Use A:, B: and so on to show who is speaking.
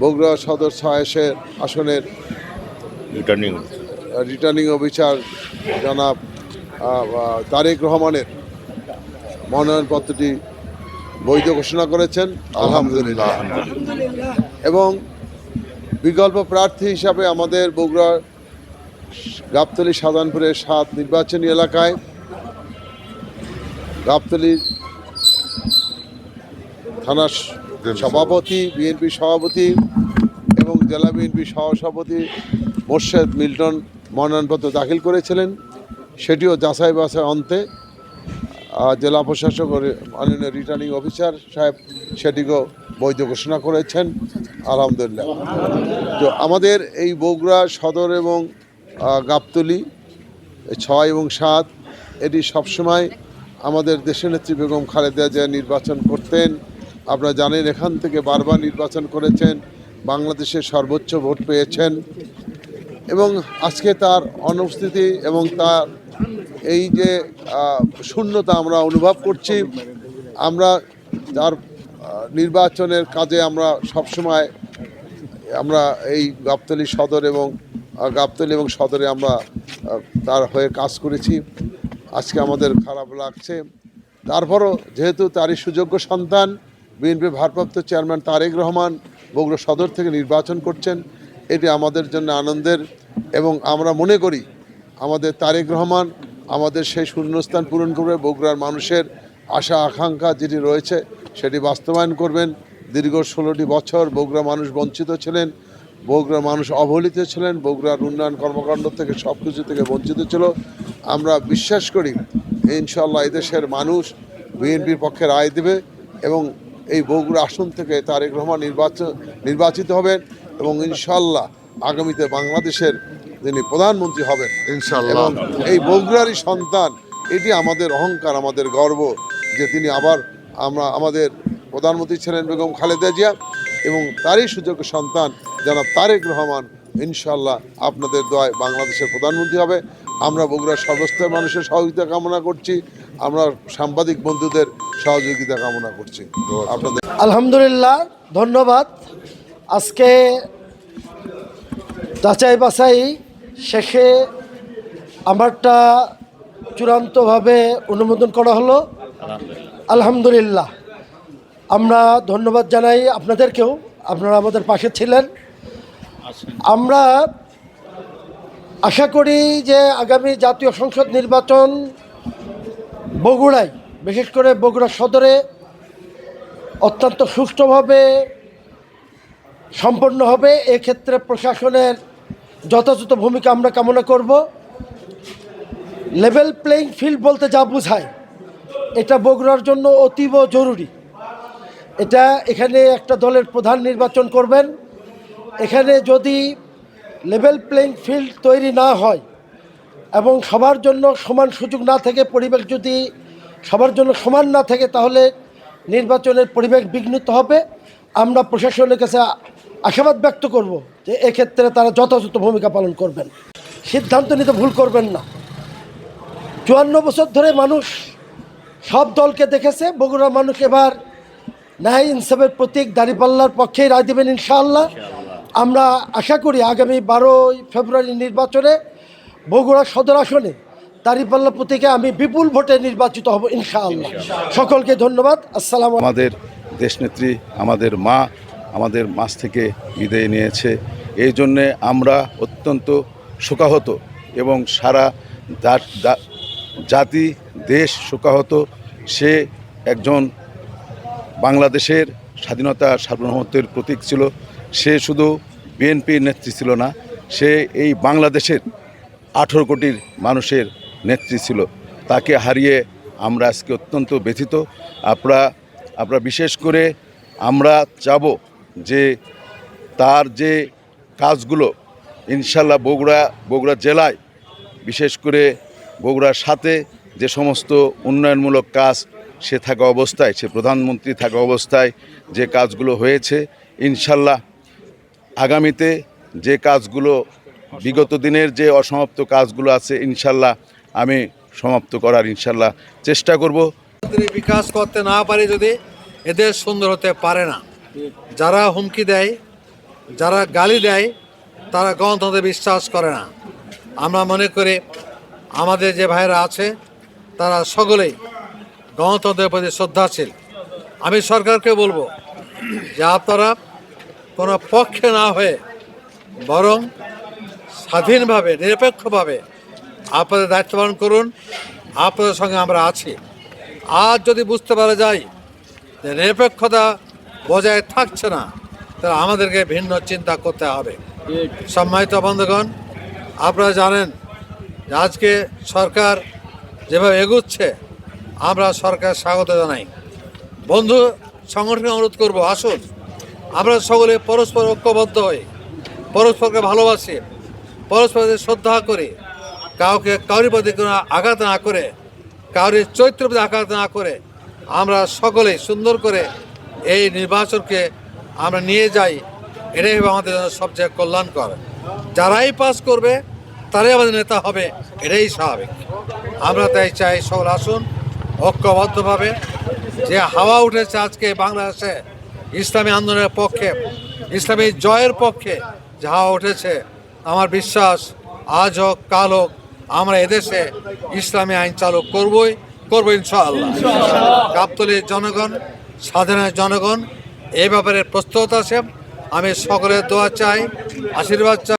A: বগুড়া সদর 6 আসনের returning officer জনাব তারেক রহমানের মনোনয়নপত্রটি বৈধ ঘোষণা করেছেন আলহামদুলিল্লাহ। এবং বিকল্প প্রার্থী হিসাবে আমাদের বগুড়া গাবতলী সাধারণপুরের 7 নির্বাচনী এলাকায় গাবতলী থানার সভাপতি, বিএনপি সভাপতি এবং জেলা বিএনপি সহসভাপতি মোর্শেদ মিল্টন মনোনয়নপত্র দাখিল করেছিলেন। সেটিও যাচাই বাছাই অন্তে জেলা প্রশাসক মাননীয় রিটার্নিং অফিসার সাহেব সেটিকেও বৈধ ঘোষণা করেছেন আলহামদুলিল্লাহ। তো আমাদের এই বগুড়া সদর এবং গাবতলী 6 এবং 7 এটি সবসময় আমাদের দেশনেত্রী বেগম খালেদা জিয়া নির্বাচন করতেন। আপনারা জানেন এখান থেকে বারবার নির্বাচন করেছেন, বাংলাদেশের সর্বোচ্চ ভোট পেয়েছেন। এবং আজকে তার অনুপস্থিতি এবং তার এই যে শূন্যতা আমরা অনুভব করছি, আমরা তার নির্বাচনের কাজে আমরা সবসময় এই গাবতলী এবং সদরে আমরা তার হয়ে কাজ করেছি। আজকে আমাদের খারাপ লাগছে, তারপরও যেহেতু তারই সুযোগ্য সন্তান বিএনপি ভারপ্রাপ্ত চেয়ারম্যান তারেক রহমান বগুড়া সদর থেকে নির্বাচন করছেন, এটি আমাদের জন্য আনন্দের। এবং আমরা মনে করি আমাদের তারেক রহমান আমাদের সেই শূন্যস্থান পূরণ করবে, বগুড়ার মানুষের আশা আকাঙ্ক্ষা যেটি রয়েছে সেটি বাস্তবায়ন করবেন। দীর্ঘ 16টি বছর বগুড়া মানুষ বঞ্চিত ছিলেন, বগুড়ার মানুষ অবহেলিত ছিলেন, বগুড়ার উন্নয়ন কর্মকাণ্ড থেকে সব কিছু থেকে বঞ্চিত ছিল। আমরা বিশ্বাস করি ইনশাআল্লাহ এদেশের মানুষ বিএনপির পক্ষে রায় দেবে এবং এই বগুড়া আসন থেকে তারেক রহমান নির্বাচিত হবেন এবং ইনশাআল্লাহ আগামীতে বাংলাদেশের যিনি প্রধানমন্ত্রী হবেন ইনশাআল্লাহ। এবং এই বগুড়ারই সন্তান, এটি আমাদের অহংকার, আমাদের গর্ব যে তিনি আবার আমাদের প্রধানমন্ত্রী ছিলেন বেগম খালেদা জিয়া এবং তারই সুযোগ্য সন্তান জনাব তারেক রহমান ইনশাআল্লাহ আপনাদের দোয়ায় বাংলাদেশের প্রধানমন্ত্রী হবে। আমরা বগুড়ার সর্বস্তরের মানুষের সহযোগিতা কামনা করছি, আমরা সাংবাদিক বন্ধুদের সহযোগিতা কামনা করছি আপনাদের।
B: আলহামদুলিল্লাহ, ধন্যবাদ। আজকে যাচাই বাছাই শেষে আমারটা চূড়ান্তভাবে অনুমোদন করা হলো আলহামদুলিল্লাহ। আমরা ধন্যবাদ জানাই আপনাদেরকেও, আপনারা আমাদের পাশে ছিলেন। আমরা আশা করি যে আগামী জাতীয় সংসদ নির্বাচন বগুড়ায়, বিশেষ করে বগুড়া সদরে অত্যন্ত সুষ্ঠুভাবে সম্পন্ন হবে। এক্ষেত্রে প্রশাসনের যথাযথ ভূমিকা আমরা কামনা করব। লেভেল প্লেইং ফিল্ড বলতে যা বোঝায় এটা বগুড়ার জন্য অতীব জরুরি। এখানে একটা দলের প্রধান নির্বাচন করবেন, এখানে যদি লেভেল প্লেইং ফিল্ড তৈরি না হয় এবং সবার জন্য সমান সুযোগ না থাকে, পরিবেশ যদি সবার জন্য সমান না থাকে, তাহলে নির্বাচনের পরিবেশ বিঘ্নিত হবে। আমরা প্রশাসনের কাছে আশাবাদ ব্যক্ত করব যে এক্ষেত্রে তারা যথাযথ ভূমিকা পালন করবেন, সিদ্ধান্ত নিতে ভুল করবেন না। 54 বছর ধরে মানুষ সব দলকে দেখেছে, বগুড়ার মানুষ এবার ন্যায় ইনসাফের প্রতীক দাঁড়িপাল্লার পক্ষেই রায় দেবেন ইনশাআল্লাহ। আমরা আশা করি আগামী 12 ফেব্রুয়ারি নির্বাচনে বগুড়া সদর আসনে দাঁড়িপাল্লা প্রতীকে আমি বিপুল ভোটে নির্বাচিত হব ইনশাআল্লাহ। সকলকে ধন্যবাদ। আসসালাম।
C: আমাদের দেশনেত্রী, আমাদের মা আমাদের মাঝ থেকে বিদায় নিয়েছে, এই জন্যে আমরা অত্যন্ত শোকাহত এবং সারা জাতি দেশ শোকাহত। সে একজন বাংলাদেশের স্বাধীনতা সার্বভৌমত্বের প্রতীক ছিল। সে শুধু বিএনপির নেত্রী ছিল না, সে এই বাংলাদেশের 18 কোটির মানুষের নেত্রী ছিল। তাকে হারিয়ে আমরা আজকে অত্যন্ত ব্যথিত। আপনারা বিশেষ করে আমরা চাব যে তার যে কাজগুলো ইনশাল্লাহ বগুড়া জেলায়, বিশেষ করে বগুড়ার সাথে যে সমস্ত উন্নয়নমূলক কাজ সে থাকা অবস্থায়, সে প্রধানমন্ত্রী থাকা অবস্থায় যে কাজগুলো হয়েছে, ইনশাল্লাহ আগামীতে যে কাজগুলো বিগত দিনের যে অসমাপ্ত কাজগুলো আছে ইনশাল্লাহ আমি সমাপ্ত করার ইনশাল্লাহ চেষ্টা করব।
D: বিকাশ করতে না পারে যদি এদের সুন্দর হতে পারে না। যারা হুমকি দেয় যারা গালি দেয় তারা গণতন্ত্রে বিশ্বাস করে না। আমরা মনে করি আমাদের যে ভাইরা আছে তারা সকলেই গণতন্ত্রের প্রতি শ্রদ্ধাশীল। আমি সরকারকে বলবো যে আপনারা কোনো পক্ষে না হয়ে বরং স্বাধীনভাবে নিরপেক্ষভাবে আপনাদের দায়িত্ব পালন করুন। আপনাদের সঙ্গে আমরা আছি। আজ যদি বুঝতে পারা যায় যে নিরপেক্ষতা বজায় থাকছে না, তাহলে আমাদেরকে ভিন্ন চিন্তা করতে হবে। সম্মানিত বন্ধুগণ, আপনারা জানেন যে আজকে সরকার যেভাবে এগুচ্ছে আমরা সরকার স্বাগত জানাই। বন্ধু সংগঠনে অনুরোধ করব, আসুন আমরা সকলে পরস্পর ঐক্যবদ্ধ হই, পরস্পরকে ভালোবাসি, পরস্পরকে শ্রদ্ধা করি, কাউরি প্রতি কোনো আঘাত না করে, কাউরি চরিত্রের প্রতি আঘাত না করে আমরা সকলে সুন্দর করে এই নির্বাচনকে আমরা নিয়ে যাই। এটাই হবে আমাদের জন্য সবচেয়ে কল্যাণকর। যারাই পাস করবে তারাই আমাদের নেতা হবে, এটাই স্বাভাবিক। আমরা তাই চাই সকল আসুন ঐক্যবদ্ধভাবে। যে হাওয়া উঠেছে আজকে বাংলাদেশে ইসলামী আন্দোলনের পক্ষে, ইসলামী জয়ের পক্ষে যে হাওয়া উঠেছে, আমার বিশ্বাস আজ হোক কাল হোক আমরা এদেশে ইসলামী আইন চালু করবো ইনশাআল্লাহ। গাবতলীর জনগণ, সাধারণ জনগণ এই ব্যাপারে প্রস্তুত আছে। আমি সকলের দোয়া চাই, আশীর্বাদ চাই।